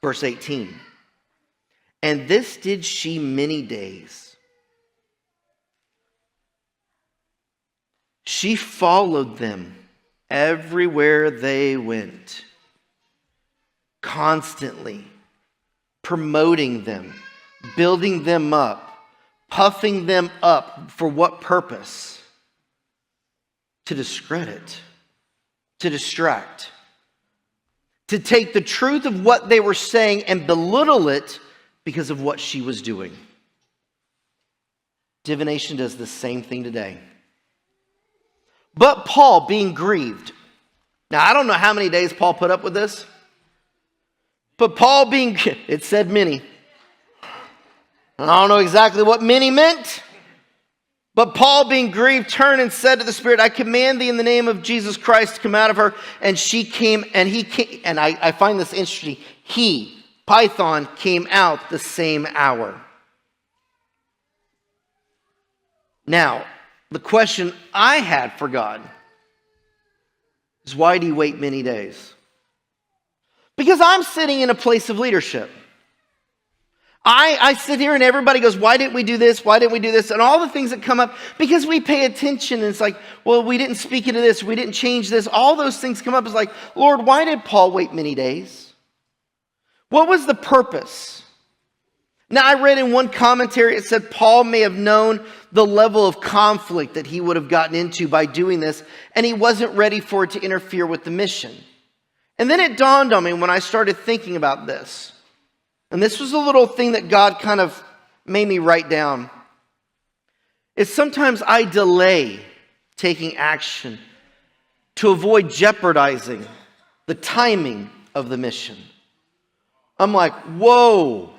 Verse 18. And this did she many days. She followed them everywhere they went, constantly promoting them, building them up, puffing them up. For what purpose? To discredit, to distract, to take the truth of what they were saying and belittle it because of what she was doing. Divination does the same thing today. But Paul, being grieved. Now, I don't know how many days Paul put up with this. But Paul being, it said many. I don't know exactly what many meant. But Paul being grieved turned and said to the Spirit, I command thee in the name of Jesus Christ to come out of her. And she came, and he came, and I find this interesting. Python, came out the same hour. Now, the question I had for God is, why do you wait many days? Because I'm sitting in a place of leadership. I sit here and everybody goes, why didn't we do this? Why didn't we do this? And all the things that come up, because we pay attention. And it's like, well, we didn't speak into this. We didn't change this. All those things come up. It's like, Lord, why did Paul wait many days? What was the purpose? Now, I read in one commentary, it said Paul may have known the level of conflict that he would have gotten into by doing this, and he wasn't ready for it to interfere with the mission. And then it dawned on me when I started thinking about this. And this was a little thing that God kind of made me write down. Is sometimes I delay taking action to avoid jeopardizing the timing of the mission. I'm like, whoa.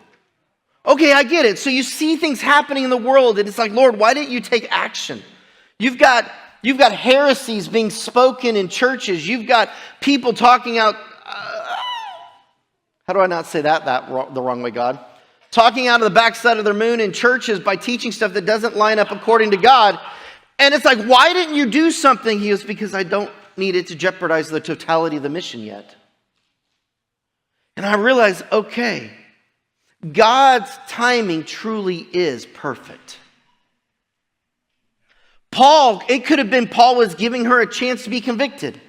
Okay, I get it. So you see things happening in the world, and it's like, Lord, why didn't you take action? You've got heresies being spoken in churches. You've got people talking out. How do I not say the wrong way, God? Talking out of the backside of their moon in churches by teaching stuff that doesn't line up according to God. And it's like, why didn't you do something? He goes, because I don't need it to jeopardize the totality of the mission yet. And I realized, okay, God's timing truly is perfect. It could have been Paul was giving her a chance to be convicted.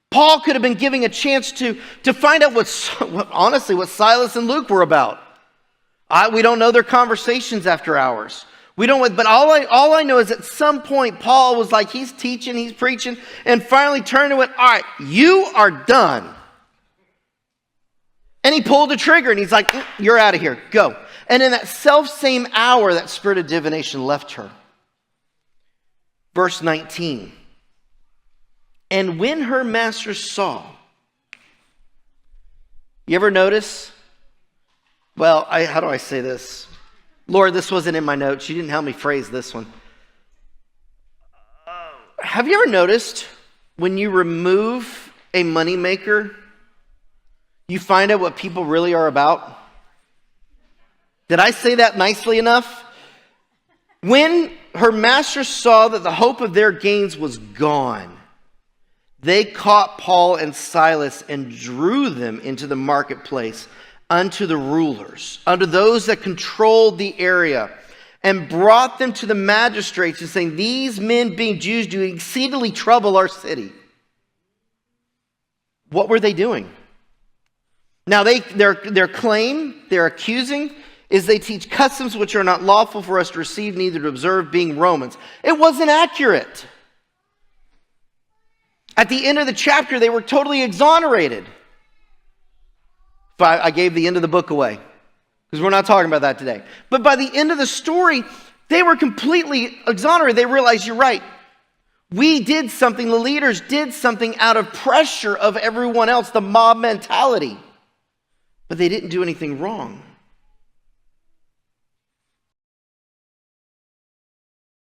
Paul could have been giving a chance to find out what Silas and Luke were about. We don't know their conversations after hours. We don't, but all I know is at some point Paul was like, he's teaching, he's preaching, and finally turned and went, all right, you are done. And he pulled the trigger and he's like, you're out of here, go. And in that self-same hour, that spirit of divination left her. Verse 19. And when her master saw, you ever notice? Well, how do I say this? Lord, this wasn't in my notes. You didn't help me phrase this one. Have you ever noticed when you remove a moneymaker, you find out what people really are about? Did I say that nicely enough? When her master saw that the hope of their gains was gone, they caught Paul and Silas and drew them into the marketplace unto the rulers, unto those that controlled the area, and brought them to the magistrates and saying, these men being Jews do exceedingly trouble our city. What were they doing? Now their claim, their accusing, is they teach customs which are not lawful for us to receive, neither to observe, being Romans. It wasn't accurate. At the end of the chapter, they were totally exonerated. I gave the end of the book away, because we're not talking about that today. But by the end of the story, they were completely exonerated. They realized, you're right. We did something, the leaders did something out of pressure of everyone else, the mob mentality. But they didn't do anything wrong.